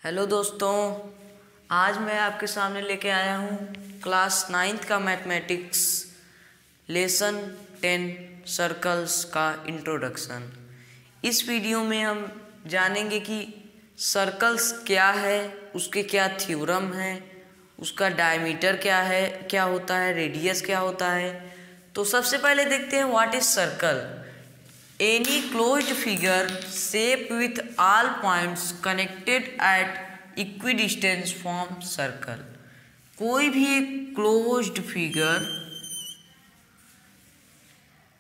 Hello दोस्तों, आज मैं आपके सामने लेके आया हूँ क्लास 9th का मैथमेटिक्स लेसन 10 सर्कल्स का इंट्रोडक्शन। इस वीडियो में हम जानेंगे कि सर्कल्स क्या है, उसके क्या थ्योरम है, उसका डायमीटर क्या है, क्या होता है, रेडियस क्या होता है। तो सबसे पहले देखते हैं what is circle. Any closed figure shape with all points connected at equidistance form circle। कोई भी एक closed figure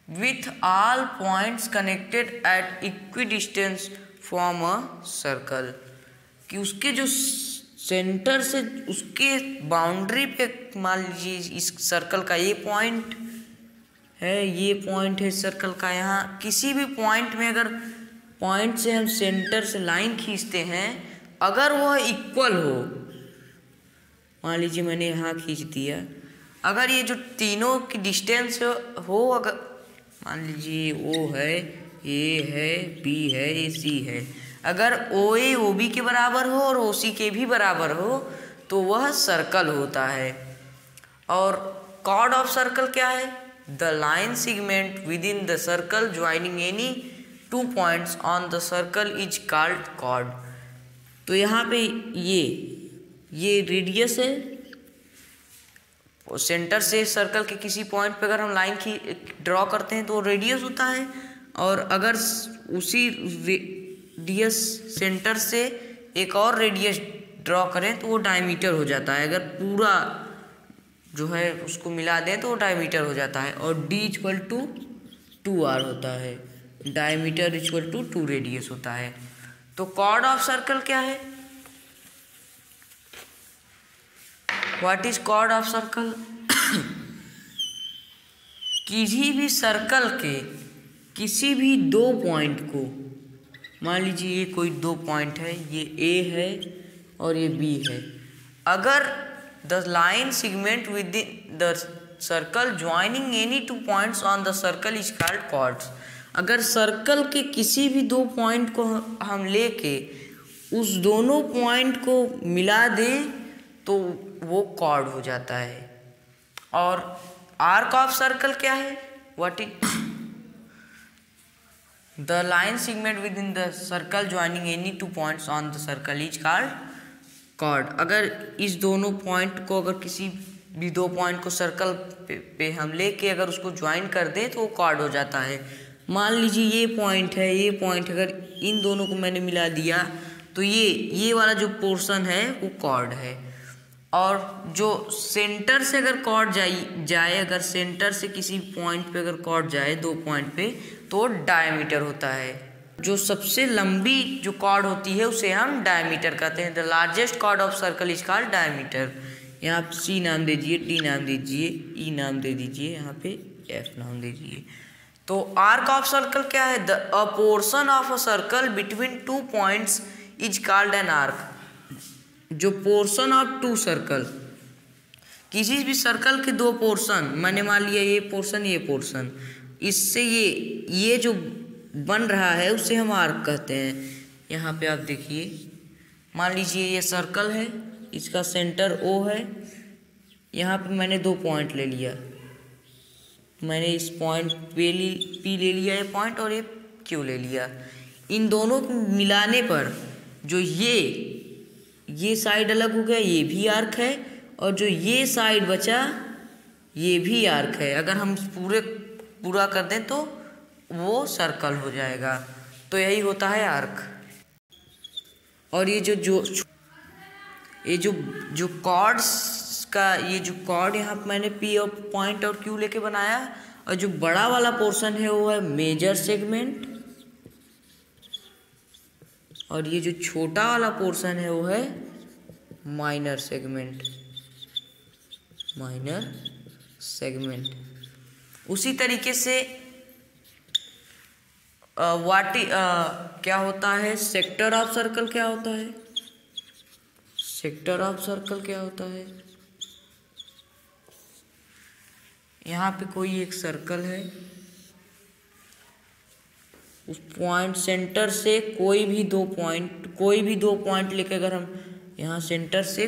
with all points connected at equidistance form a circle। कि उसके जो सेंटर से उसके बाउंड्री पे, मान लीजिए इस सर्कल का ये पॉइंट है, ये पॉइंट है सर्कल का। यहाँ किसी भी पॉइंट में अगर पॉइंट से हम सेंटर से लाइन खींचते हैं, अगर वह इक्वल हो, मान लीजिए मैंने यहाँ खींच दिया, अगर ये जो तीनों की डिस्टेंस हो, अगर मान लीजिए ओ है, ए है, बी है, ये सी है, अगर ओ ए ओ बी के बराबर हो और ओ सी के भी बराबर हो तो वह सर्कल होता है। और कॉर्ड ऑफ सर्कल क्या है? The line segment within the circle joining any two points on the circle is called chord। तो यहाँ पे ये रेडियस है, सेंटर से सर्कल के किसी पॉइंट पे अगर हम लाइन की ड्रॉ करते हैं तो वो रेडियस होता है। और अगर उसी रेडियस सेंटर से एक और रेडियस ड्रॉ करें तो वो डायमीटर हो जाता है। अगर पूरा जो है उसको मिला दें तो वो डायमीटर हो जाता है। और d इक्वल टू 2r होता है, डायमीटर इक्वल टू 2 रेडियस होता है। तो कॉर्ड ऑफ सर्कल क्या है? What is chord of circle? किसी भी सर्कल के किसी भी दो पॉइंट को, मान लीजिए ये कोई दो पॉइंट है, ये a है और ये b है, अगर the line segment within the circle joining any two points on the circle is called chords। अगर सर्कल के किसी भी दो पॉइंट को हम लेके उस दोनों पॉइंट को मिला दें तो वो कॉर्ड हो जाता है। और आर्क ऑफ सर्कल क्या है? What is the line segment within the circle joining any two points on the circle is called chord. अगर इस दोनों पॉइंट को, अगर किसी भी दो पॉइंट को सर्कल पे हम लेके अगर उसको ज्वाइन कर दें तो वो कॉर्ड हो जाता है। मान लीजिए ये पॉइंट है, ये पॉइंट, अगर इन दोनों को मैंने मिला दिया तो ये वाला जो पोर्शन है वो कॉर्ड है। और जो सेंटर से अगर कॉर्ड जाए, अगर सेंटर से किसी पॉइंट पे अगर कॉर्ड जाए दो पॉइंट पे तो डायमीटर होता है। जो सबसे लंबी जो कॉर्ड होती है उसे हम डायमीटर कहते हैं। The largest chord of circle is called diameter. यहाँ पे सी नाम दे दीजिए, डी नाम दे दीजिए, ई नाम दे दीजिए, यहाँ पे एफ नाम दे दीजिए। तो आर्क ऑफ सर्कल क्या है? The a portion of a circle between two points is called an arc. जो पोर्शन ऑफ टू सर्कल, किसी भी सर्कल के दो पोर्शन, मैंने मान लिया ये पोर्शन, इससे ये जो बन रहा है उसे हम आर्क कहते हैं। यहाँ पे आप देखिए, मान लीजिए ये सर्कल है, इसका सेंटर O है, यहाँ पे मैंने दो पॉइंट ले लिया, मैंने इस पॉइंट P ले लिया ये पॉइंट, और ये Q ले लिया। इन दोनों को मिलाने पर जो ये साइड अलग हो गया, ये भी आर्क है, और जो ये साइड बचा ये भी आर्क है। अगर हम पूरा कर दें तो वो सर्कल हो जाएगा। तो यही होता है आर्क। और ये जो कॉर्ड्स का, ये जो कॉर्ड यहाँ पे मैंने P और पॉइंट और Q लेके बनाया, और जो बड़ा वाला पोर्शन है वो है मेजर सेगमेंट, और ये जो छोटा वाला पोर्शन है वो है माइनर सेगमेंट। उसी तरीके से क्या होता है सेक्टर ऑफ सर्कल? क्या होता है सेक्टर ऑफ सर्कल? क्या होता है? यहाँ पे कोई एक सर्कल है, उस पॉइंट सेंटर से कोई भी दो पॉइंट लेके, अगर हम यहाँ सेंटर से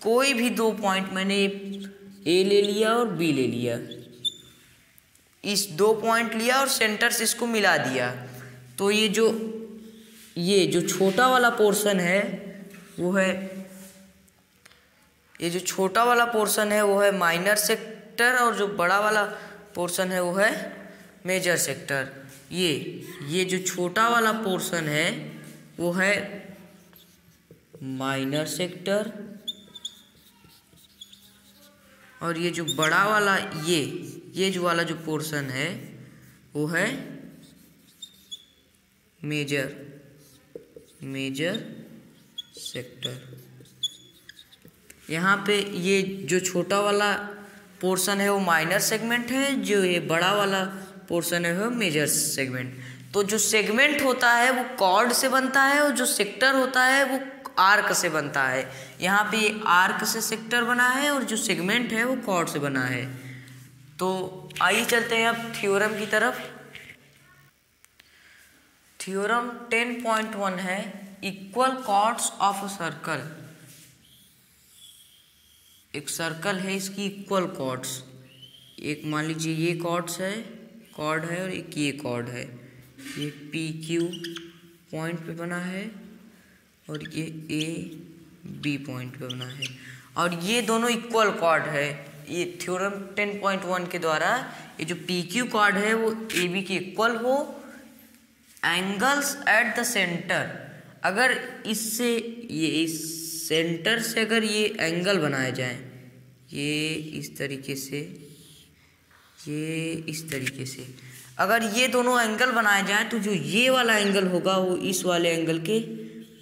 कोई भी दो पॉइंट, मैंने ए ले लिया और बी ले लिया, इस दो पॉइंट लिया और सेंटर से इसको मिला दिया, तो ये जो छोटा वाला पोर्शन है वो है, ये जो छोटा वाला पोर्शन है वो है माइनर सेक्टर, और जो बड़ा वाला पोर्शन है वो है मेजर सेक्टर। ये जो छोटा वाला पोर्शन है वो है माइनर सेक्टर, और ये जो बड़ा वाला ये जो वाला जो पोर्शन है वो है मेजर सेक्टर। यहाँ पे ये जो छोटा वाला पोर्शन है वो माइनर सेगमेंट है, जो ये बड़ा वाला पोर्शन है वो मेजर सेगमेंट। तो जो सेगमेंट होता है वो कॉर्ड से बनता है, और जो सेक्टर होता है वो आर्क से बनता है। यहाँ पे ये आर्क से सेक्टर बना है और जो सेगमेंट है वो कॉर्ड से बना है। तो आइए चलते हैं अब थ्योरम की तरफ। थ्योरम 10.1 है equal chords of a circle. एक सर्कल है, इसकी इक्वल कॉर्ड्स, एक मान लीजिए ये कॉर्ड है और एक ये कॉर्ड है, ये पी क्यू पॉइंट पे बना है और ये ए बी पॉइंट पे बना है, और ये दोनों इक्वल कॉर्ड है। ये थ्योरम 10.1 के द्वारा ये जो पी क्यू कॉर्ड है वो ए बी के इक्वल हो, एंगल्स एट द सेंटर, अगर इससे ये इस सेंटर से अगर ये एंगल बनाए जाए, ये इस तरीके से, ये इस तरीके से, अगर ये दोनों एंगल बनाए जाए तो जो ये वाला एंगल होगा वो इस वाले एंगल के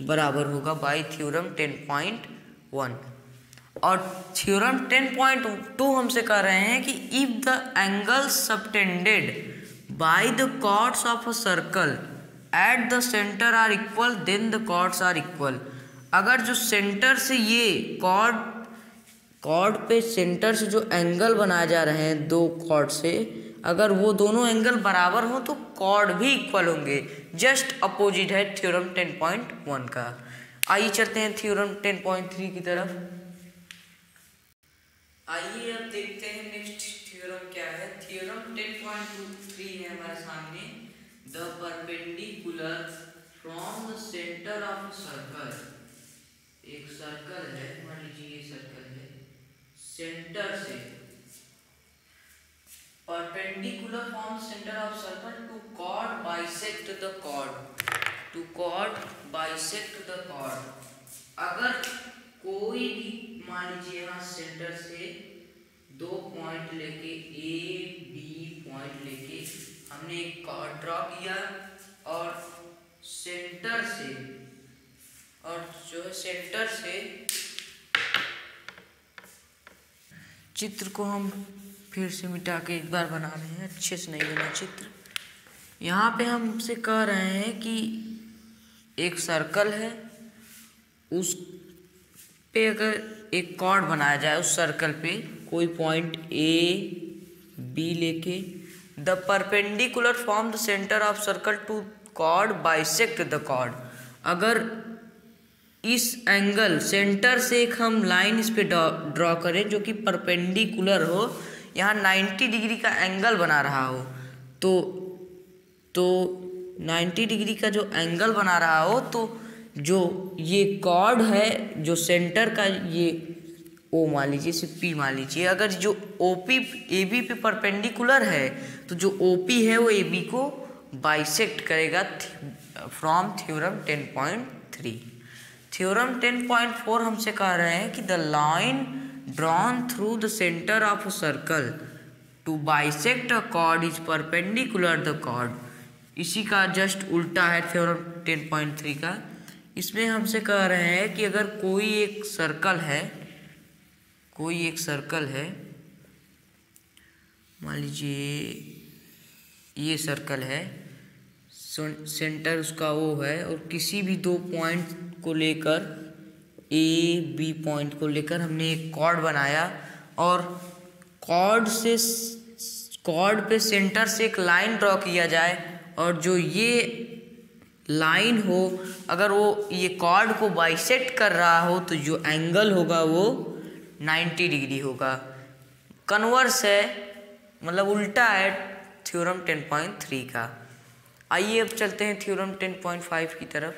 बराबर होगा बाय थ्योरम 10.1। और थ्योरम 10.2 हमसे कह रहे हैं कि if the angle subtended by the chords of a circle at the centre are equal then the chords are equal. अगर जो सेंटर से ये कॉर्ड पे सेंटर से जो एंगल बनाए जा रहे हैं दो कॉर्ड से, अगर वो दोनों एंगल बराबर हो तो कॉर्ड भी इक्वल होंगे। जस्ट अपोजिट है थ्योरम 10.1 का। आइए चलते हैं थ्योरम 10.3 की तरफ। आइए अब देखते हैं नेक्स्ट थ्योरम क्या है। थ्योरम 10.3 है हमारे सामने। The perpendicular from the centre of circle, एक सर्कल है, मान लीजिए ये सर्कल है, सेंटर से perpendicular from centre of circle to chord bisect the chord. अगर कोई भी मान लीजिए यहाँ सेंटर से दो पॉइंट लेके ए बी पॉइंट लेके हमने एक कॉर्ड ड्रॉ किया, और सेंटर से, और जो है सेंटर से चित्र को हम फिर से मिटा के एक बार बना रहे हैं, अच्छे से नहीं बना चित्र। यहाँ पे हमसे कह रहे हैं कि एक सर्कल है, उस पे अगर एक कॉर्ड बनाया जाए, उस सर्कल पे कोई पॉइंट ए बी लेके, the perpendicular from the centre of circle to chord bisect the chord. अगर इस एंगल सेंटर से एक हम लाइन इस पे ड्रॉ करें जो कि परपेंडिकुलर हो, यहाँ 90 डिग्री का एंगल बना रहा हो, तो 90 डिग्री का जो एंगल बना रहा हो, तो जो ये कॉर्ड है जो सेंटर का, ये ओ मान लीजिए, इसे पी मान लीजिए, अगर जो ओ पी ए बी पे परपेंडिकुलर है तो जो ओ पी है वो ए बी को बाइसेक्ट करेगा फ्रॉम थ्योरम 10.3। थ्योरम 10.4 हमसे कह रहे हैं कि the line drawn through the centre of a circle to bisect a chord is perpendicular the chord. इसी का जस्ट उल्टा है थ्योरम 10.3 का। इसमें हमसे कह रहे हैं कि अगर कोई एक सर्कल है, मान लीजिए ये सर्कल है, सेंटर उसका वो है, और किसी भी दो पॉइंट को लेकर, ए बी पॉइंट को लेकर हमने एक कॉर्ड बनाया, और कॉर्ड पे सेंटर से एक लाइन ड्रॉ किया जाए, और जो ये लाइन हो, अगर वो ये कॉर्ड को बाइसेक्ट कर रहा हो तो जो एंगल होगा वो 90 डिग्री होगा। कन्वर्स है, मतलब उल्टा है थ्योरम 10.3 का। आइए अब चलते हैं थ्योरम 10.5 की तरफ।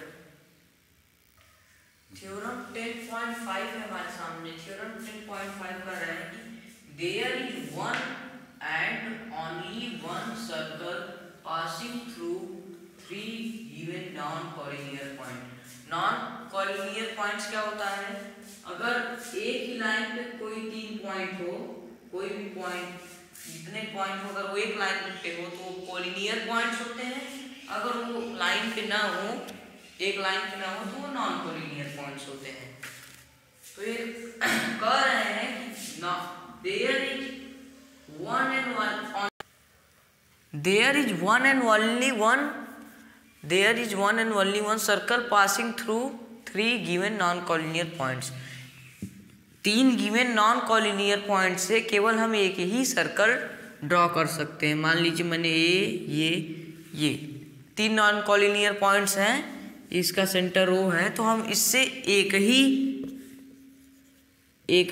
थ्योरम 10.5 है हमारे सामने। थ्योरम 10.5 कर रहे हैं कि there is one and only one circle passing through three given non collinear point. Non collinear points क्या होता है? अगर एक ही लाइन पे कोई 3 पॉइंट हो, कोई भी पॉइंट, जितने पॉइंट हो, अगर वो एक लाइन पे हो तो वो कोलिनियर पॉइंट्स होते हैं। अगर वो लाइन पे ना हो, एक लाइन पे ना हो, तो वो नॉन कोलिनियर पॉइंट्स होते हैं। तो ये कह रहे हैं कि there is one and only one circle passing through 3 given non collinear points. 3 given non collinear point से केवल हम एक ही सर्कल ड्रॉ कर सकते हैं। मान लीजिए मैंने ये 3 नॉन कोलिनियर पॉइंट्स हैं, इसका सेंटर O है, तो हम इससे एक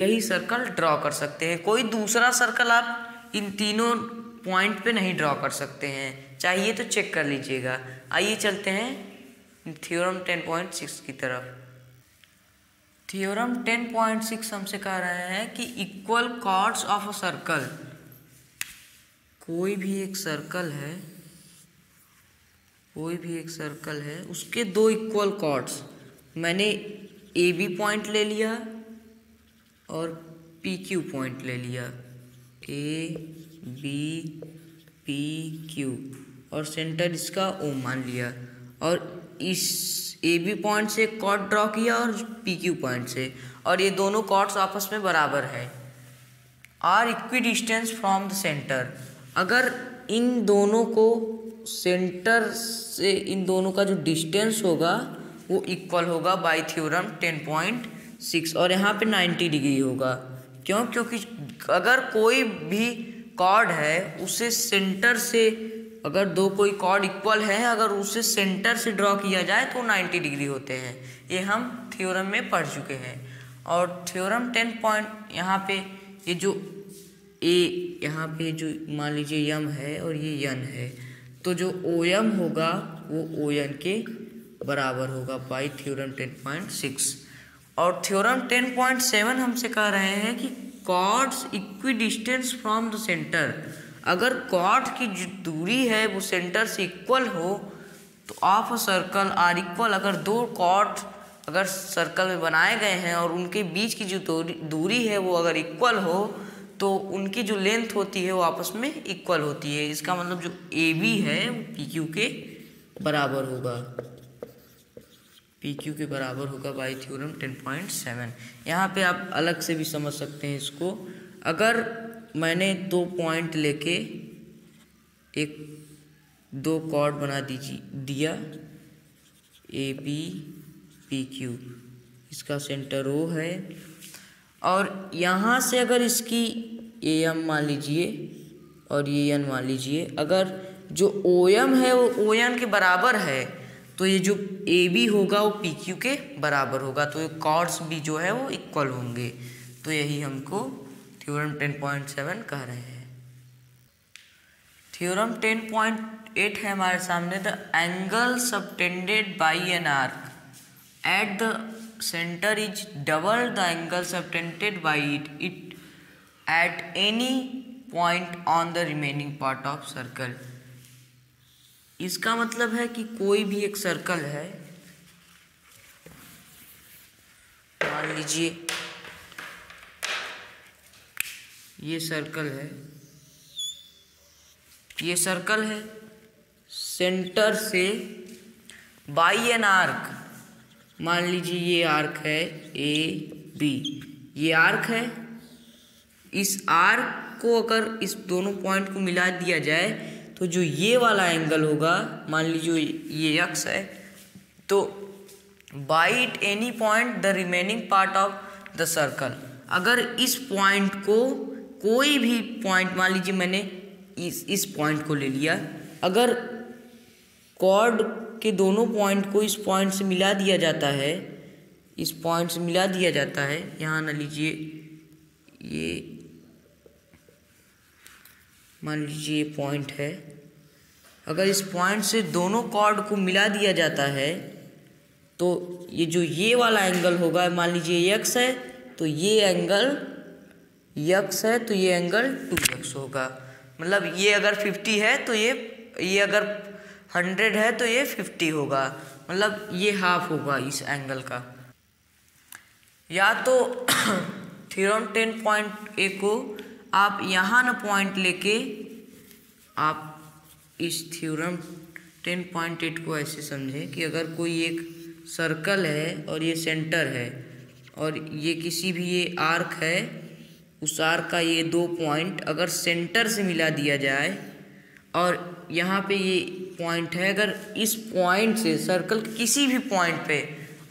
ही सर्कल ड्रॉ कर सकते हैं। कोई दूसरा सर्कल आप इन तीनों पॉइंट पे नहीं ड्रॉ कर सकते हैं। चाहिए तो चेक कर लीजिएगा। आइए चलते हैं थ्योरम 10.6 की तरफ। थ्योरम 10.6 हमसे कह रहे हैं कि equal chords of a circle. कोई भी एक सर्कल है, उसके 2 इक्वल कॉर्ड्स। मैंने AB पॉइंट ले लिया और PQ पॉइंट ले लिया, AB PQ, और सेंटर इसका O मान लिया, और इस AB पॉइंट से कॉर्ड ड्रॉ किया और PQ पॉइंट से, और ये दोनों कॉर्ड्स आपस में बराबर है। Are equidistance from the centre. अगर इन दोनों को सेंटर से, इन दोनों का जो डिस्टेंस होगा वो इक्वल होगा बाय थ्योरम 10.6, और यहाँ पे 90 डिग्री होगा। क्यों? क्योंकि अगर कोई भी कॉर्ड है उसे सेंटर से, अगर कोई कॉर्ड इक्वल है, अगर उसे सेंटर से ड्रॉ किया जाए तो 90 डिग्री होते हैं। ये हम थ्योरम में पढ़ चुके हैं। और थ्योरम 10 यहाँ पे ये जो यहाँ पे जो मान लीजिए यम है और ये यन है, तो जो OM होगा वो ON के बराबर होगा बाई थ्योरम 10.6। और थ्योरम 10.7 हमसे कह रहे हैं कि chords equidistance from the centre. अगर कॉर्ड की जो दूरी है वो सेंटर से इक्वल हो तो of a circle are equal. अगर 2 कॉर्ड अगर सर्कल में बनाए गए हैं और उनके बीच की जो दूरी है वो अगर इक्वल हो तो उनकी जो लेंथ होती है वो आपस में इक्वल होती है। इसका मतलब जो AB है वो PQ के बराबर होगा बाई थ्योरम 10.7। यहाँ पे आप अलग से भी समझ सकते हैं इसको। अगर मैंने 2 पॉइंट लेके 2 कॉर्ड बना दिया AB PQ, इसका सेंटर O है, और यहाँ से अगर इसकी AM मान लीजिए और ये N मान लीजिए, अगर जो OM है वो ON के बराबर है तो ये जो AB होगा वो PQ के बराबर होगा, तो ये कॉर्ड्स भी जो है वो इक्वल होंगे। तो यही हमको थ्योरम 10.7 कह रहे हैं। थ्योरम 10.8 है हमारे सामने। The angle subtended by an arc at the center is double the angle subtended by it at any point on the remaining part of circle। इसका मतलब है कि कोई भी एक सर्कल है, मान लीजिए ये सर्कल है, सेंटर से बाई एन आर्क, मान लीजिए ये आर्क है AB, ये आर्क है। इस आर्क को अगर इस दोनों पॉइंट को मिला दिया जाए तो जो ये वाला एंगल होगा, मान लीजिए ये x है, तो by it any point the remaining part of the circle. अगर इस पॉइंट को, कोई भी पॉइंट, मान लीजिए मैंने इस पॉइंट को ले लिया, अगर कॉर्ड के दोनों पॉइंट को इस पॉइंट से मिला दिया जाता है, इस पॉइंट से मिला दिया जाता है। यहाँ ना लीजिए, ये मान लीजिए ये पॉइंट है। अगर इस पॉइंट से दोनों कॉर्ड को मिला दिया जाता है तो ये जो ये वाला एंगल होगा, मान लीजिए x है तो ये एंगल x है तो ये एंगल 2x होगा। मतलब ये अगर 50 है तो ये अगर 100 है तो ये 50 होगा। मतलब ये हाफ होगा इस एंगल का। या तो थ्योरम 10.a को आप यहाँ ना पॉइंट लेके आप इस थ्योरम 10.8 को ऐसे समझें कि अगर कोई एक सर्कल है और ये सेंटर है और ये किसी भी ये आर्क है, उस आर्क का ये 2 पॉइंट अगर सेंटर से मिला दिया जाए और यहाँ पे ये पॉइंट है, अगर इस पॉइंट से सर्कल के किसी भी पॉइंट पे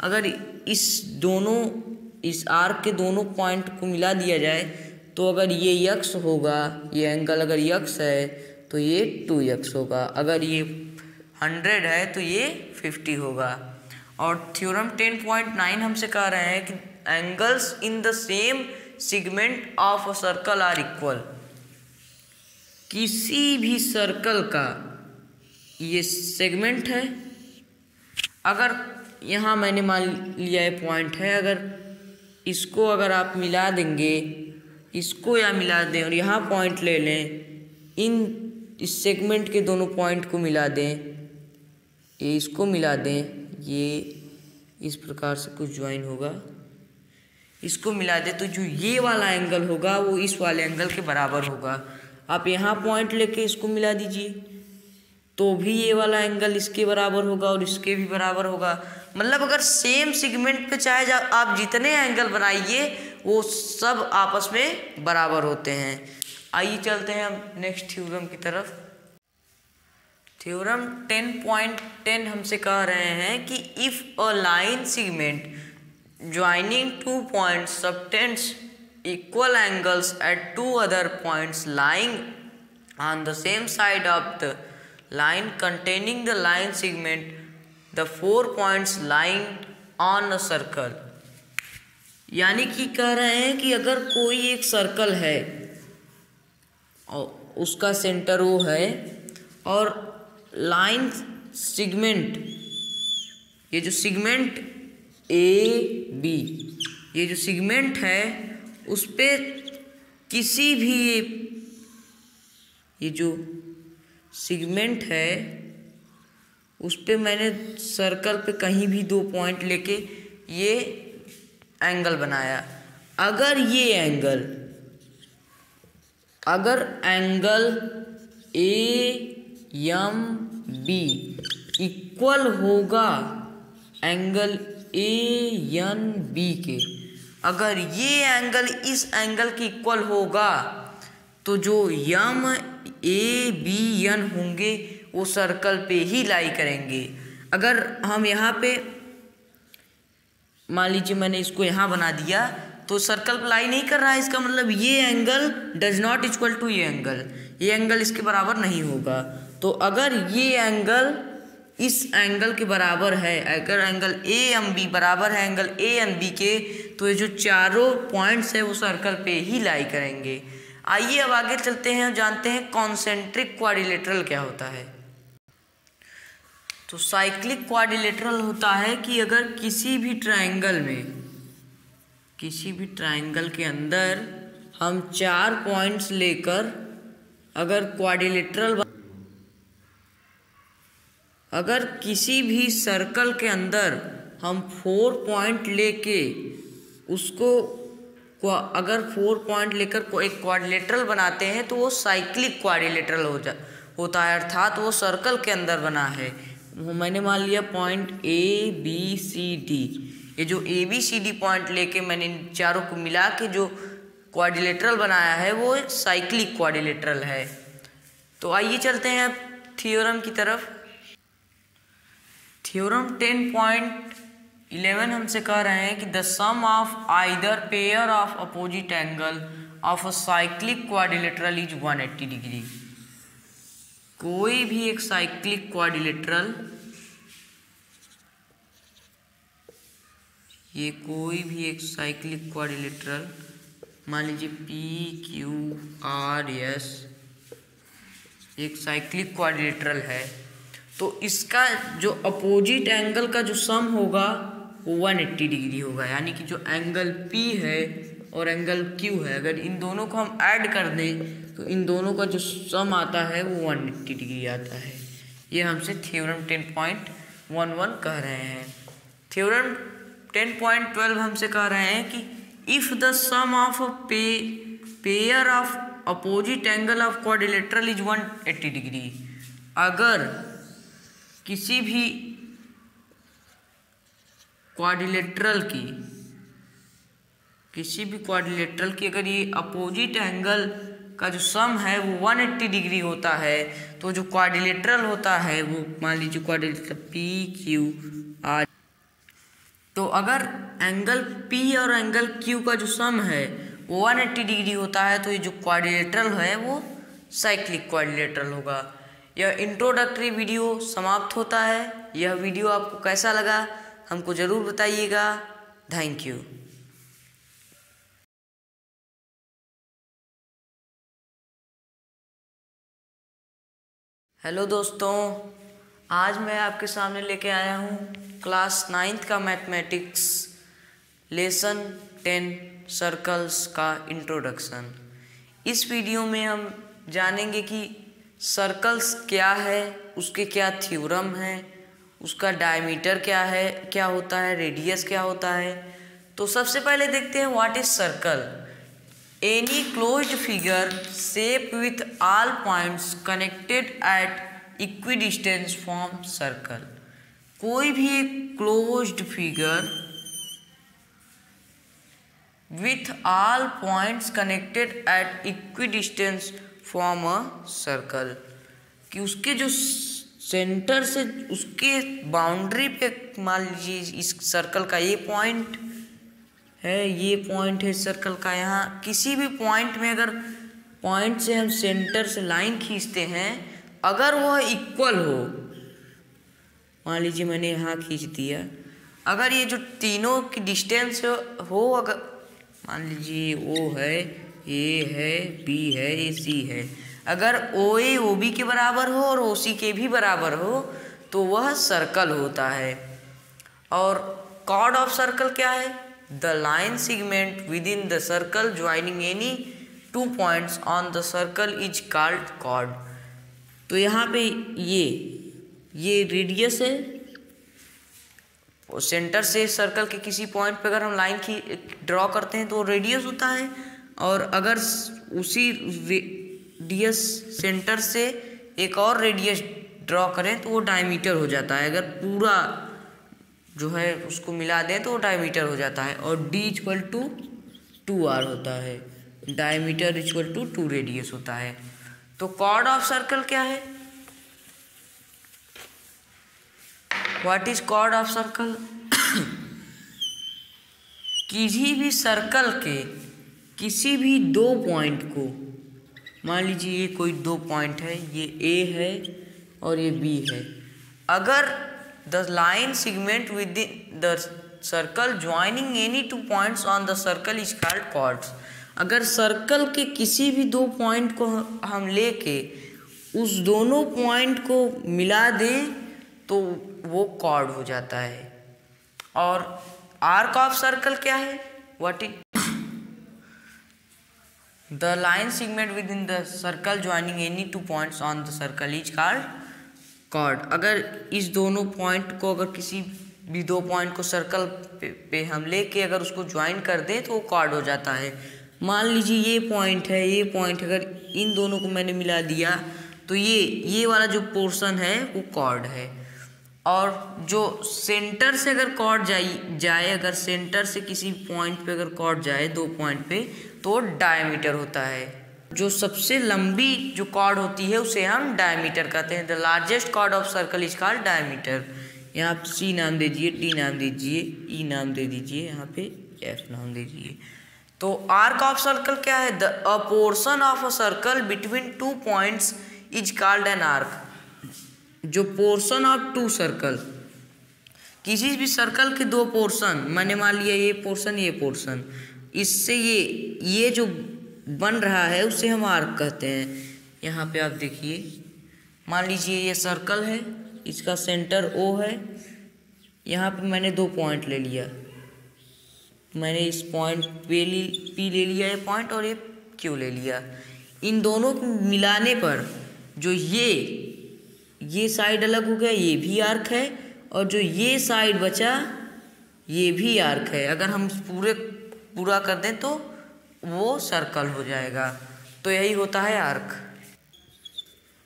अगर इस आर्क के दोनों पॉइंट को मिला दिया जाए तो अगर ये x होगा, ये एंगल अगर x है तो ये 2x होगा, अगर ये 100 है तो ये 50 होगा। और थ्योरम 10.9 हमसे कह रहे हैं कि angles in the same segment of a circle are equal. किसी भी सर्कल का ये सेगमेंट है, अगर यहाँ मैंने मान लिया ये पॉइंट है, अगर इसको अगर आप मिला देंगे, इसको या मिला दें और यहाँ पॉइंट ले लें, इस सेगमेंट के दोनों पॉइंट को मिला दें, ये इसको मिला दें, ये इस प्रकार से कुछ ज्वाइन होगा, इसको मिला दें तो जो ये वाला एंगल होगा वो इस वाले एंगल के बराबर होगा। आप यहाँ पॉइंट लेके इसको मिला दीजिए तो भी ये वाला एंगल इसके बराबर होगा और इसके भी बराबर होगा। मतलब अगर सेम सेगमेंट पे चाहे आप जितने एंगल बनाइए वो सब आपस में बराबर होते हैं। आइए चलते हैं हम नेक्स्ट थ्योरम की तरफ। थ्योरम 10.10 हमसे कह रहे हैं कि if a line segment joining 2 points subtends equal angles at 2 other points lying on the same side of the line containing the line segment, the 4 points lying on a circle। यानी कि कह रहे हैं कि अगर कोई एक सर्कल है और उसका सेंटर O है और लाइन सेगमेंट, ये जो सेगमेंट AB, ये जो सेगमेंट है उस पे किसी भी ये जो सेगमेंट है उस पे मैंने सर्कल पे कहीं भी 2 पॉइंट लेके ये एंगल बनाया। अगर ये एंगल AMB इक्वल होगा एंगल ANB के, अगर ये एंगल इस एंगल के इक्वल होगा तो जो ABN होंगे वो सर्कल पे ही लाई करेंगे। अगर हम यहाँ पे मान लीजिए मैंने इसको यहाँ बना दिया तो सर्कल पे लाई नहीं कर रहा है, इसका मतलब ये angle does not equal to ये एंगल इसके बराबर नहीं होगा। तो अगर ये एंगल इस एंगल के बराबर है, अगर एंगल AMB बराबर है एंगल ANB के, तो ये जो चारों पॉइंट्स है वो सर्कल पे ही लाई करेंगे। आइए अब आगे चलते हैं और जानते हैं कॉन्सेंट्रिक क्वाड्रिलेटरल क्या होता है। तो साइक्लिक क्वाड्रिलेटरल होता है कि अगर किसी भी ट्रायंगल के अंदर हम 4 पॉइंट्स लेकर अगर किसी भी सर्कल के अंदर हम 4 पॉइंट लेके उसको अगर 4 पॉइंट लेकर एक क्वाड्रिलेटरल बनाते हैं तो वो साइक्लिक क्वाड्रिलेटरल होता है, अर्थात वो सर्कल के अंदर बना है। मैंने मान लिया पॉइंट ABCD, ये जो ABCD पॉइंट लेके मैंने चारों को मिला के जो क्वाड्रिलेटरल बनाया है वो एक साइक्लिक क्वाड्रिलेटरल है। तो आइए चलते हैं अब थ्योरम की तरफ। थ्योरम 10.11 हमसे कह रहे हैं कि the sum of either pair of opposite angle of a cyclic quadrilateral is 180 degree. कोई भी एक साइक्लिक क्वाड्रिलेटरल, ये कोई भी एक साइक्लिक क्वाड्रिलेटरल, मान लीजिए PQRS एक साइक्लिक क्वाड्रिलेटरल है, तो इसका जो अपोजिट एंगल का जो सम होगा वो 180 डिग्री होगा। यानी कि जो एंगल P है और एंगल Q है, अगर इन दोनों को हम ऐड कर दें तो इन दोनों का जो सम आता है वो 180 डिग्री आता है। ये हमसे थ्योरम 10.11 कह रहे हैं। थ्योरम 10.12 हमसे कह रहे हैं कि if the sum of pair of opposite angle of quadrilateral is 180 degree, अगर किसी भी क्वाड्रिलेटरल की अगर ये अपोजिट एंगल का जो सम है वो 180 डिग्री होता है, तो जो क्वाड्रिलेटरल होता है वो मान लीजिए क्वाड्रिलेटरल PQR, तो अगर एंगल P और एंगल Q का जो सम है वो 180 डिग्री होता है, तो ये जो क्वाड्रिलेटरल है वो साइक्लिक क्वाड्रिलेटरल होगा। यह इंट्रोडक्टरी वीडियो समाप्त होता है। यह वीडियो आपको कैसा लगा हमको ज़रूर बताइएगा। Thank you. हेलो दोस्तों, आज मैं आपके सामने लेके आया हूँ क्लास 9th का मैथमेटिक्स लेसन 10 सर्कल्स का इंट्रोडक्शन। इस वीडियो में हम जानेंगे कि सर्कल्स क्या है, उसके क्या थ्योरम है, उसका डायमीटर क्या है, क्या होता है, रेडियस क्या होता है। तो सबसे पहले देखते हैं what is circle. Any closed figure shape with all points connected eight equidistance form circle. कोई भी एक closed figure with all points connected eight equidistance form a circle, कि उसके जो सेंटर से उसके बाउंड्री पे मान लीजिए इस सर्कल का ये पॉइंट है, ये पॉइंट है सर्कल का। यहाँ किसी भी पॉइंट में अगर पॉइंट से हम सेंटर से लाइन खींचते हैं, अगर वह इक्वल हो, मान लीजिए मैंने यहाँ खींच दिया, अगर ये जो तीनों की डिस्टेंस हो, अगर मान लीजिए O है, A है, B है, ये C है, अगर OA OB के बराबर हो और OC के भी बराबर हो तो वह सर्कल होता है। और कॉर्ड ऑफ सर्कल क्या है? The line segment within the circle joining any 2 points on the circle is called chord. तो यहाँ पे ये रेडियस है, और सेंटर से सर्कल के किसी पॉइंट पे अगर हम लाइन की ड्रॉ करते हैं तो रेडियस होता है, और अगर उसी रेडियस सेंटर से एक और रेडियस ड्रॉ करें तो वो डायमीटर हो जाता है। अगर पूरा जो है उसको मिला दें तो वो डायमीटर हो जाता है, और D = 2R होता है, डायमीटर = 2 रेडियस होता है। तो कॉर्ड ऑफ सर्कल क्या है? What is chord of circle? किसी भी सर्कल के किसी भी 2 पॉइंट को, मान लीजिए ये कोई 2 पॉइंट है, ये A है और ये B है, अगर the line segment with the circle joining any 2 points on the circle is called chords. अगर सर्कल के किसी भी 2 पॉइंट को हम लेके उस दोनों पॉइंट को मिला दें तो वो कॉर्ड हो जाता है। और आर्क ऑफ सर्कल क्या है? What is the line segment within the circle joining any 2 points on the circle is called chord. अगर इस दोनों पॉइंट को, अगर किसी भी 2 पॉइंट को सर्कल पे हम लेके अगर उसको ज्वाइन कर दें तो वो कॉर्ड हो जाता है। मान लीजिए ये पॉइंट है, ये पॉइंट, अगर इन दोनों को मैंने मिला दिया तो ये वाला जो पोर्शन है वो कॉर्ड है। और जो सेंटर से अगर कॉर्ड जाए, अगर सेंटर से किसी पॉइंट पे अगर कॉर्ड जाए 2 पॉइंट पे, तो डायमीटर होता है। जो सबसे लंबी जो कॉर्ड होती है उसे हम डायमीटर कहते हैं। The largest chord of circle is called diameter. यहाँ आप C नाम दे दीजिए, D नाम दे दीजिए, E नाम दे दीजिए, यहाँ पे F नाम दे दीजिए। तो आर्क ऑफ सर्कल क्या है? The a portion of a circle between 2 points is called an arc. जो पोर्शन ऑफ टू सर्कल, किसी भी सर्कल के दो पोर्शन, मैंने मान लिया ये पोर्शन, इससे ये जो बन रहा है उसे हम आर्क कहते हैं। यहाँ पे आप देखिए, मान लीजिए ये सर्कल है, इसका सेंटर O है, यहाँ पे मैंने दो पॉइंट ले लिया, मैंने इस पॉइंट P ले लिया ये पॉइंट, और ये Q ले लिया। इन दोनों को मिलाने पर जो ये साइड अलग हो गया, ये भी आर्क है, और जो ये साइड बचा ये भी आर्क है। अगर हम पूरा कर दें तो वो सर्कल हो जाएगा। तो यही होता है आर्क।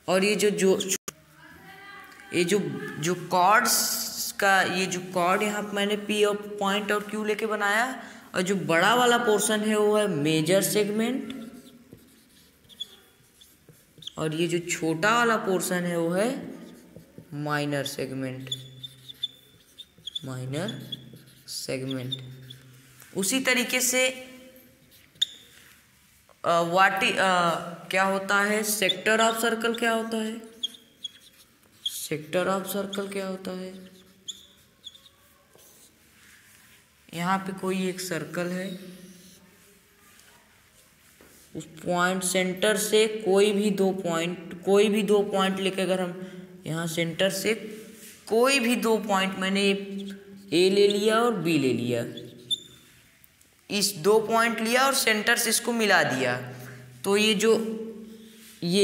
और ये जो कॉर्ड्स का ये जो कॉर्ड यहाँ पर मैंने P और पॉइंट और Q लेके बनाया, और जो बड़ा वाला पोर्शन है वो है मेजर सेगमेंट, और ये जो छोटा वाला पोर्शन है वो है माइनर सेगमेंट। उसी तरीके से क्या होता है सेक्टर ऑफ सर्कल, क्या होता है सेक्टर ऑफ सर्कल, क्या होता है। यहाँ पे कोई एक सर्कल है, उस पॉइंट सेंटर से कोई भी दो पॉइंट लेके, अगर हम यहाँ सेंटर से कोई भी दो पॉइंट, मैंने A ले लिया और B ले लिया, इस दो पॉइंट लिया और सेंटर से इसको मिला दिया, तो ये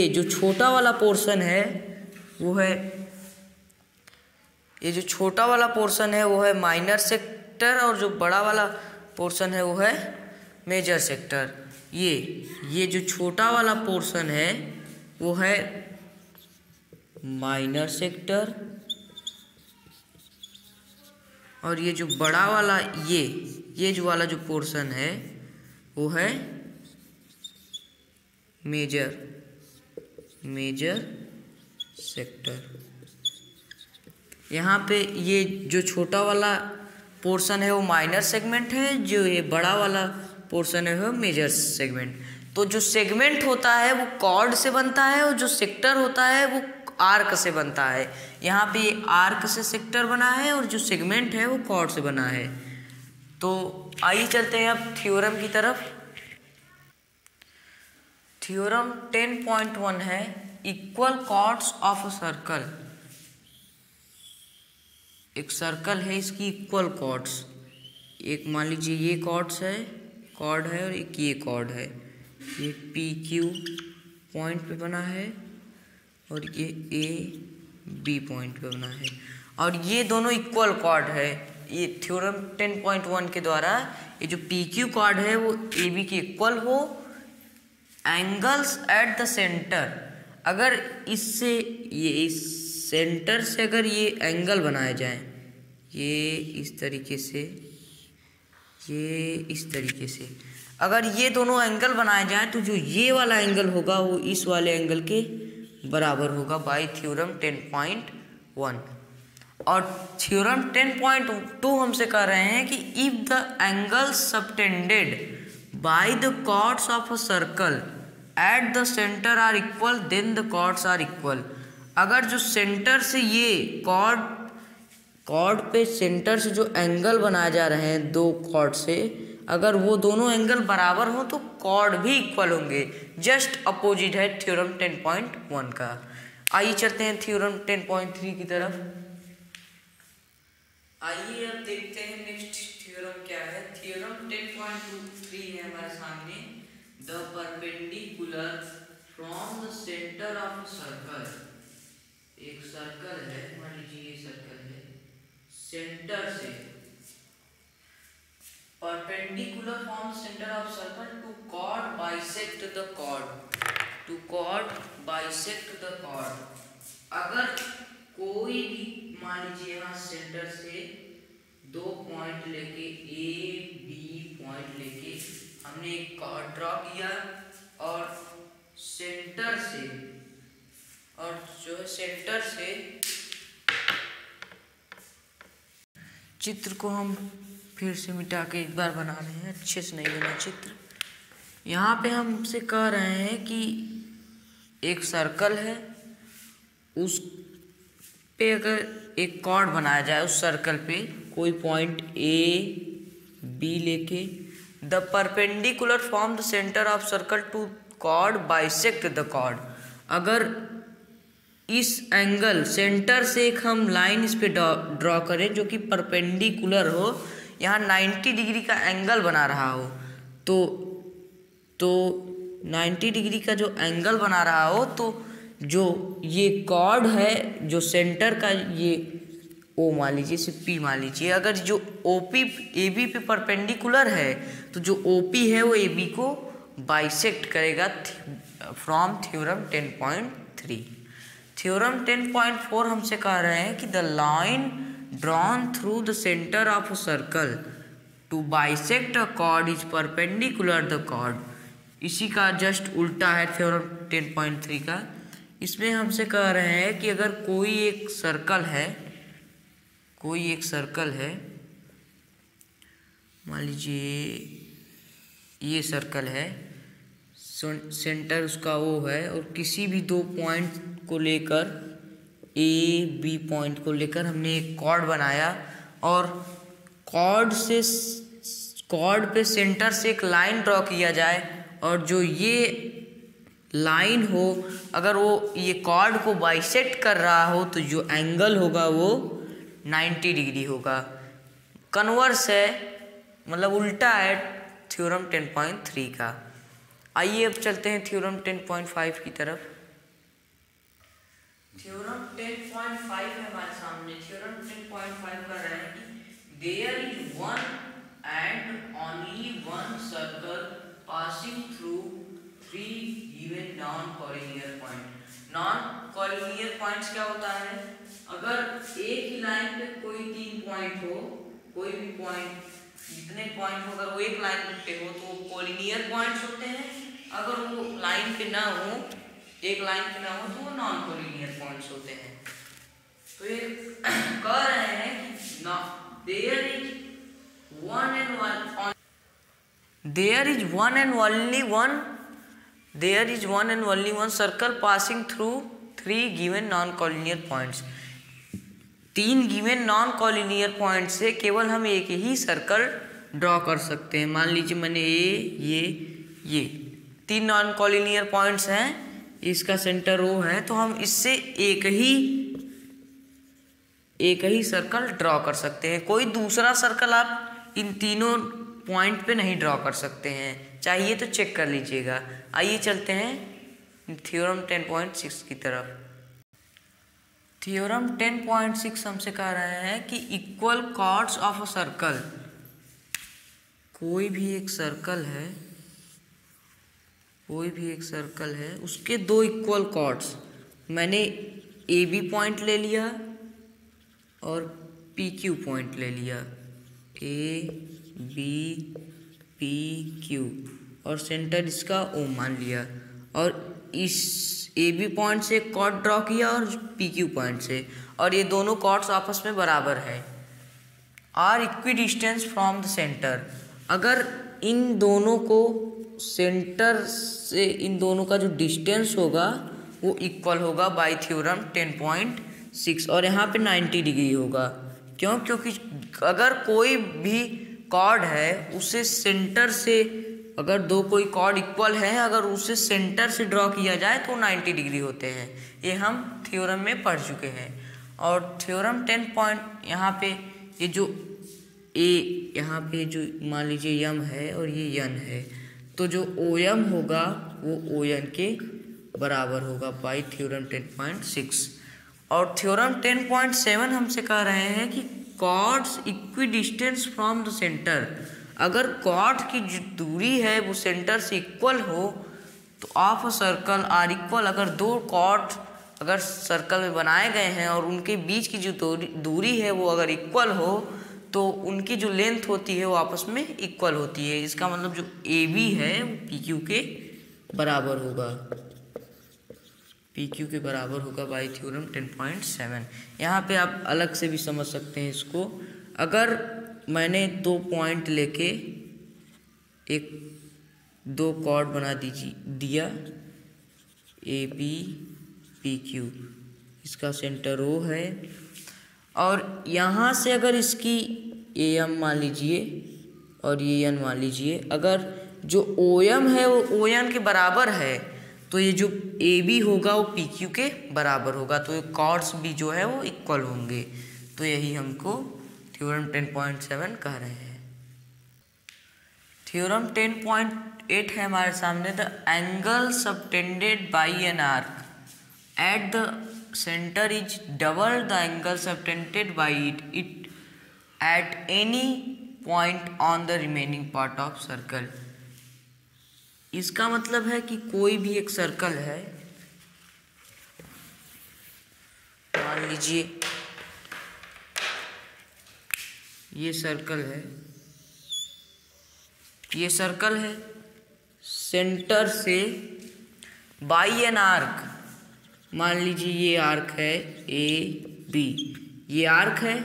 जो छोटा वाला पोर्शन है वो है, माइनर सेक्टर, और जो बड़ा वाला पोर्शन है वो है मेजर सेक्टर। ये जो छोटा वाला पोर्शन है वो है माइनर सेक्टर, और ये जो बड़ा वाला ये जो वाला जो पोर्शन है वो है मेजर सेक्टर। यहाँ पे ये जो छोटा वाला पोर्शन है वो माइनर सेगमेंट है, जो ये बड़ा वाला पोर्शन है वो मेजर सेगमेंट। तो जो सेगमेंट होता है वो कॉर्ड से बनता है, और जो सेक्टर होता है वो आर्क से बनता है। यहाँ पे ये आर्क से सेक्टर बना है, और जो सेगमेंट है वो कॉर्ड से बना है। तो आइए चलते हैं अब थ्योरम की तरफ। थ्योरम 10.1 है equal chords of a circle. एक सर्कल है, इसकी इक्वल कॉर्ड्स, एक मान लीजिए ये कॉर्ड है और एक ये कॉर्ड है, ये PQ पॉइंट पे बना है और ये AB पॉइंट पे बना है, और ये दोनों इक्वल कॉर्ड है। ये थ्योरम 10.1 के द्वारा ये जो PQ कॉर्ड है वो AB के इक्वल हो, एंगल्स एट द सेंटर, अगर इससे ये इस सेंटर से अगर ये एंगल बनाए जाएं, ये इस तरीके से, ये इस तरीके से, अगर ये दोनों एंगल बनाए जाएं तो जो ये वाला एंगल होगा वो इस वाले एंगल के बराबर होगा बाय थ्योरम 10.1। और थ्योरम 10.2 हमसे कह रहे हैं कि if the angle subtended by the chords of a circle at the centre are equal then the chords are equal. अगर जो सेंटर से ये कॉर्ड पे सेंटर से जो एंगल बनाए जा रहे हैं दो कॉर्ड से, अगर वो दोनों एंगल बराबर हो तो कॉर्ड भी इक्वल होंगे। जस्ट अपोजिट है थ्योरम 10.1 का। आइए चलते हैं थ्योरम 10.3 की तरफ। आइए अब देखते हैं नेक्स्ट थ्योरम क्या है। थ्योरम 10.3 है हमारे सामने। The perpendicular from the centre of circle, एक सर्कल है, मान लीजिए ये सर्कल है, सेंटर से perpendicular from centre of circle to chord bisect the chord, अगर कोई भी मान लीजिए यहाँ सेंटर से दो पॉइंट लेके AB पॉइंट लेके हमने एक कॉर्ड ड्रॉ किया, और सेंटर से, और जो सेंटर से चित्र को हम फिर से मिटा के एक बार बना रहे हैं, अच्छे से नहीं बना चित्र। यहाँ पे हमसे कह रहे हैं कि एक सर्कल है, उस पे अगर एक कॉर्ड बनाया जाए, उस सर्कल पे कोई पॉइंट ए बी लेके, the perpendicular from the centre of circle to chord bisect the chord. अगर इस एंगल सेंटर से एक हम लाइन इस पे ड्रॉ करें जो कि परपेंडिकुलर हो, यहाँ 90 डिग्री का एंगल बना रहा हो, तो 90 डिग्री का जो एंगल बना रहा हो, तो जो ये कॉर्ड है जो सेंटर का, ये ओ मान लीजिए, इसे पी मान लीजिए, अगर जो ओ पी ए बी पे परपेंडिकुलर है तो जो ओ पी है वो ए बी को बाइसेक्ट करेगा फ्रॉम थ्योरम 10.3। थ्योरम 10.4 हमसे कह रहे हैं कि the line drawn through the centre of a circle to bisect a chord is perpendicular the chord. इसी का जस्ट उल्टा है थ्योरम 10.3 का। इसमें हमसे कह रहे हैं कि अगर कोई एक सर्कल है, मान लीजिए ये सर्कल है, सेंटर उसका ओ है, और किसी भी दो पॉइंट को लेकर, ए बी पॉइंट को लेकर हमने एक कॉर्ड बनाया, और कॉर्ड पे सेंटर से एक लाइन ड्रॉ किया जाए, और जो ये लाइन हो, अगर वो ये कॉर्ड को बाइसेक्ट कर रहा हो तो जो एंगल होगा वो 90 डिग्री होगा। कन्वर्स है, मतलब उल्टा है थ्योरम 10.3 का। आइए अब चलते हैं थ्योरम 10.5 की तरफ। थ्योरम 10.5 है हमारे सामने। थ्योरम 10.5 कर रहे हैं कि there is one and only one circle passing through three given non collinear point. Non collinear points क्या होता है? अगर एक ही लाइन पे कोई 3 पॉइंट हो, कोई भी पॉइंट, जितने पॉइंट हो, अगर वो एक लाइन पे हो तो वो कॉलिनियर पॉइंट्स होते हैं। अगर वो लाइन पे ना हो, एक लाइन पे ना हो, तो वो नॉन कॉलिनियर पॉइंट्स होते हैं। तो ये कह रहे हैं कि there is one and only one circle passing through 3 given non collinear points. 3 given non collinear point से केवल हम एक ही सर्कल ड्रॉ कर सकते हैं। मान लीजिए मैंने ये 3 नॉन कॉलिनियर पॉइंट्स हैं, इसका सेंटर ओ है, तो हम इससे एक ही सर्कल ड्रॉ कर सकते हैं। कोई दूसरा सर्कल आप इन तीनों पॉइंट पे नहीं ड्रॉ कर सकते हैं, चाहिए तो चेक कर लीजिएगा। आइए चलते हैं थ्योरम 10.6 की तरफ। थ्योरम 10.6 हमसे कह रहे हैं कि equal chords of a circle, कोई भी एक सर्कल है, उसके 2 इक्वल कॉर्ड्स, मैंने ए बी पॉइंट ले लिया और पी क्यू पॉइंट ले लिया, ए बी पी क्यू, और सेंटर इसका ओ मान लिया, और इस ए बी पॉइंट से कॉर्ड ड्रॉ किया और पी क्यू पॉइंट से, और ये दोनों कॉर्ड्स आपस में बराबर है, are equidistance from the centre. अगर इन दोनों को सेंटर से, इन दोनों का जो डिस्टेंस होगा वो इक्वल होगा बाय थ्योरम 10.6, और यहाँ पे 90 डिग्री होगा। क्यों? क्योंकि अगर कोई भी कॉर्ड है, उसे सेंटर से, अगर कोई कॉर्ड इक्वल है, अगर उसे सेंटर से ड्रॉ किया जाए तो 90 डिग्री होते हैं। ये हम थ्योरम में पढ़ चुके हैं। और थ्योरम 10 यहाँ पे ये जो यहाँ पे जो मान लीजिए यम है और ये यन है, तो जो ओ एम होगा वो ओ एन के बराबर होगा बाई थ्योरम 10.6। और थ्योरम 10.7 हमसे कह रहे हैं कि chords equidistance from the centre. अगर कॉर्ड की जो दूरी है वो सेंटर से इक्वल हो तो of a circle are equal. अगर 2 कॉर्ड अगर सर्कल में बनाए गए हैं और उनके बीच की जो दूरी है वो अगर इक्वल हो तो उनकी जो लेंथ होती है वो आपस में इक्वल होती है। इसका मतलब जो ए बी है पी क्यू के बराबर होगा, पी क्यू के बराबर होगा बाई थ्योरम 10.7। यहाँ पे आप अलग से भी समझ सकते हैं इसको। अगर मैंने 2 पॉइंट लेके 2 कॉर्ड बना दिया, AB PQ, इसका सेंटर O है। और यहाँ से अगर इसकी AM मान लीजिए और ये N मान लीजिए, अगर जो OM है वो ON के बराबर है तो ये जो AB होगा वो PQ के बराबर होगा, तो ये कॉर्ड्स भी जो है वो इक्वल होंगे। तो यही हमको थ्योरम 10.7 कह रहे हैं। थ्योरम 10.8 है हमारे सामने, the angle subtended by an arc eight the centre is double the angle subtended by it at any point on the remaining part of circle. इसका मतलब है कि कोई भी एक सर्कल है, मान लीजिए ये सर्कल है, ये सर्कल है, सेंटर से बाई एन आर्क, मान लीजिए ये आर्क है AB, ये आर्क है।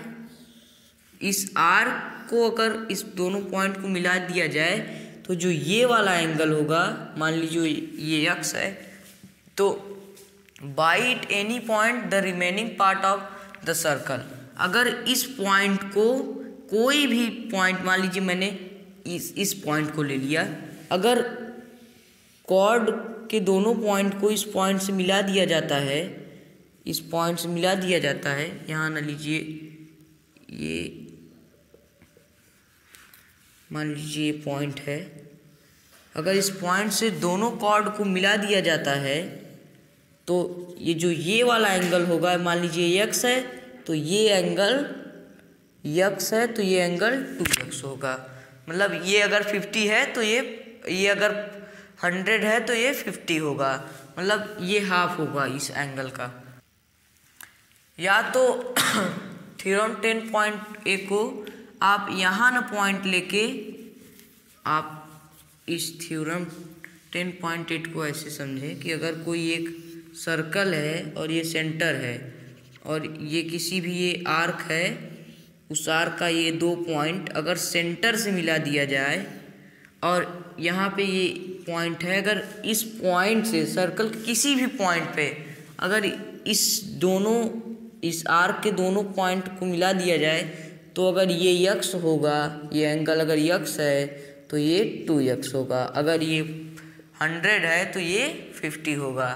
इस आर्क को अगर इस दोनों पॉइंट को मिला दिया जाए तो जो ये वाला एंगल होगा, मान लीजिए ये x है, तो by it any point the remaining part of the circle, अगर इस पॉइंट को कोई भी पॉइंट, मान लीजिए मैंने इस पॉइंट को ले लिया, अगर कॉर्ड के दोनों पॉइंट को इस पॉइंट से मिला दिया जाता है, इस पॉइंट से मिला दिया जाता है, यहाँ ना लीजिए ये, मान लीजिए ये पॉइंट है, अगर इस पॉइंट से दोनों कॉर्ड को मिला दिया जाता है तो ये जो ये वाला एंगल होगा, मान लीजिए x है तो ये एंगल x है तो ये एंगल 2x होगा। मतलब ये अगर 50 है तो ये अगर 100 है तो ये 50 होगा, मतलब ये हाफ होगा इस एंगल का। या तो थ्योरम 10.1 को आप यहाँ ना पॉइंट लेके आप इस थ्योरम 10.8 को ऐसे समझें कि अगर कोई एक सर्कल है और ये सेंटर है और ये किसी भी ये आर्क है, उस आर्क का ये दो पॉइंट अगर सेंटर से मिला दिया जाए और यहाँ पे ये पॉइंट है, अगर इस पॉइंट से सर्कल के किसी भी पॉइंट पे अगर इस आर्क के दोनों पॉइंट को मिला दिया जाए तो अगर ये x होगा, ये एंगल अगर x है तो ये 2x होगा, अगर ये 100 है तो ये 50 होगा।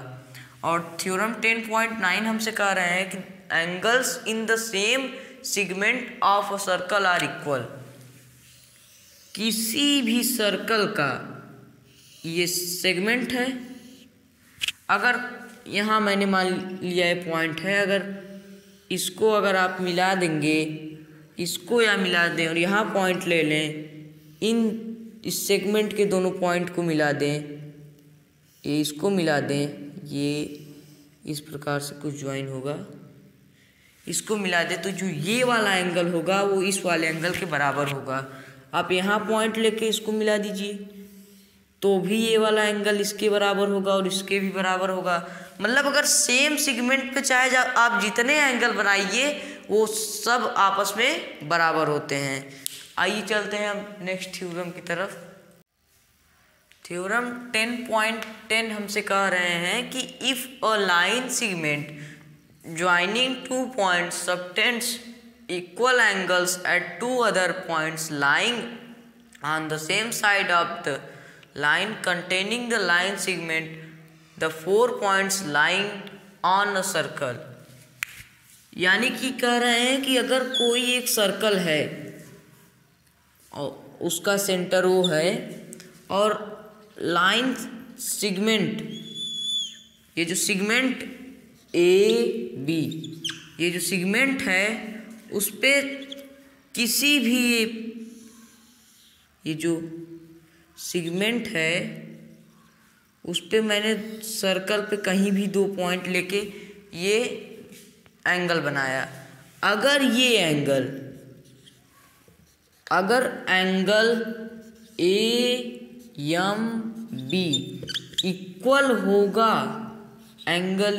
और थ्योरम 10.9 हमसे कह रहे हैं कि angles in the same segment of a circle are equal. किसी भी सर्कल का ये सेगमेंट है, अगर यहाँ मैंने मान लिया ये पॉइंट है, अगर इसको अगर आप मिला देंगे, इसको या मिला दें और यहाँ पॉइंट ले लें, इस सेगमेंट के दोनों पॉइंट को मिला दें, ये इसको मिला दें, ये इस प्रकार से कुछ ज्वाइन होगा, इसको मिला दें तो जो ये वाला एंगल होगा वो इस वाले एंगल के बराबर होगा। आप यहाँ पॉइंट लेके इसको मिला दीजिए तो भी ये वाला एंगल इसके बराबर होगा और इसके भी बराबर होगा। मतलब अगर सेम सेगमेंट पे चाहे आप जितने एंगल बनाइए वो सब आपस में बराबर होते हैं। आइए चलते हैं हम नेक्स्ट थ्योरम की तरफ। थ्योरम 10.10 हमसे कह रहे हैं कि if a line segment joining two points subtends equal angles at two other points lying on the same side of the line containing the line segment, the 4 points lying on a circle। यानी कि कह रहे हैं कि अगर कोई एक circle है और उसका सेंटर वो है और लाइन सेगमेंट, ये जो सेगमेंट AB, ये जो सेगमेंट है उस पे किसी भी ये जो सेगमेंट है उस पे मैंने सर्कल पे कहीं भी दो पॉइंट लेके ये एंगल बनाया। अगर ये एंगल AMB इक्वल होगा एंगल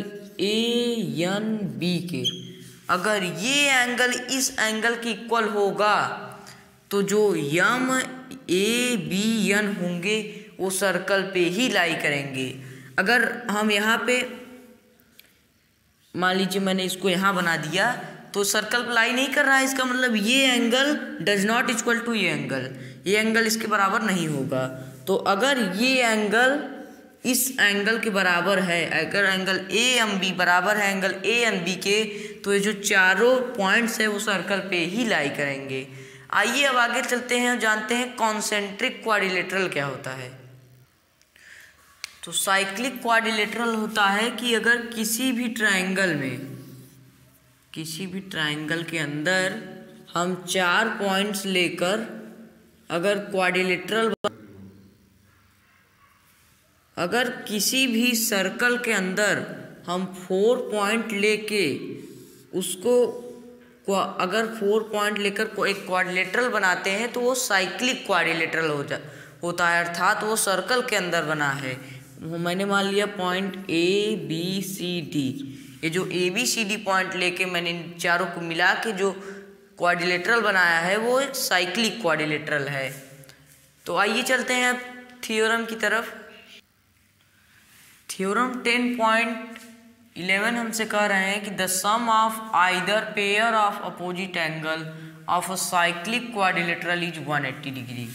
ANB के, अगर ये एंगल इस एंगल के इक्वल होगा तो जो MABN होंगे वो सर्कल पे ही लाई करेंगे। अगर हम यहाँ पे मान लीजिए मैंने इसको यहाँ बना दिया तो सर्कल पर लाई नहीं कर रहा है, इसका मतलब ये angle does not equal to ये एंगल इसके बराबर नहीं होगा। तो अगर ये एंगल इस एंगल के बराबर है, अगर एंगल ए एम बी बराबर है एंगल ए एन बी के, तो ये जो चारों पॉइंट्स है वो सर्कल पे ही लाई करेंगे। आइए अब आगे चलते हैं और जानते हैं कॉन्सेंट्रिक क्वाड्रिलेटरल क्या होता है। तो साइक्लिक क्वाड्रिलेटरल होता है कि अगर किसी भी ट्रायंगल के अंदर हम 4 पॉइंट्स लेकर अगर क्वाड्रिलेटरल, अगर किसी भी सर्कल के अंदर हम 4 पॉइंट लेके उसको अगर 4 पॉइंट लेकर एक क्वाड्रिलेटरल बनाते हैं तो वो साइक्लिक क्वाड्रिलेटरल होता है, अर्थात वो सर्कल के अंदर बना है। मैंने मान लिया point A B C D, ये जो A B C D point लेके मैंने इन चारों को मिला के जो क्वाड्रिलेटरल बनाया है वो एक साइक्लिक क्वाड्रिलेटरल है। तो आइए चलते हैं अब थ्योरम की तरफ। थ्योरम 10.11 हमसे कह रहे हैं कि the sum of either pair of opposite angle of a cyclic quadrilateral is 180 degree.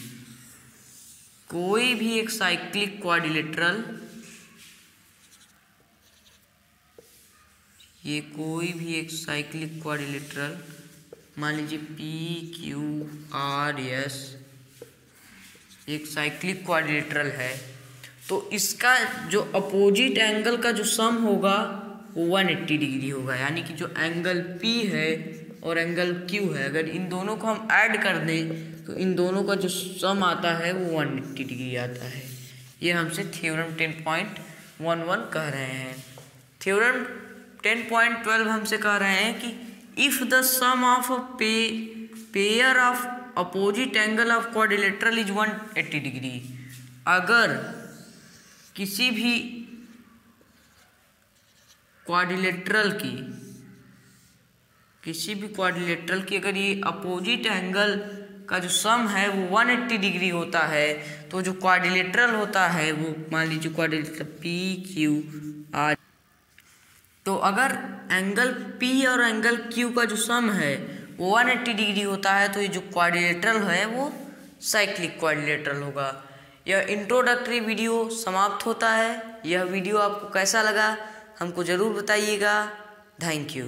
कोई भी एक साइक्लिक क्वाड्रिलेटरल, ये कोई भी एक साइक्लिक क्वाड्रिलेटरल मान लीजिए पी क्यू आर एस एक साइक्लिक क्वाड्रिलेटरल है, तो इसका जो अपोजिट एंगल का जो सम होगा वो 180 डिग्री होगा। यानी कि जो एंगल P है और एंगल Q है, अगर इन दोनों को हम ऐड कर दें तो इन दोनों का जो सम आता है वो 180 डिग्री आता है। ये हमसे थ्योरम 10.11 कह रहे हैं। थ्योरम 10.12 हमसे कह रहे हैं कि if the sum of a pair of opposite angle of quadrilateral is 180 degree, अगर किसी भी क्वाड्रिलेटरल की अगर ये अपोजिट एंगल का जो सम है वो 180 डिग्री होता है, तो जो क्वाड्रिलेटरल होता है वो मान लीजिए क्वाड्रिलेटरल पी क्यू आर, तो अगर एंगल P और एंगल Q का जो सम है वो 180 डिग्री होता है, तो ये जो क्वाड्रिलेटरल है वो साइक्लिक क्वाड्रिलेटरल होगा। यह इंट्रोडक्टरी वीडियो समाप्त होता है। यह वीडियो आपको कैसा लगा हमको ज़रूर बताइएगा। Thank you.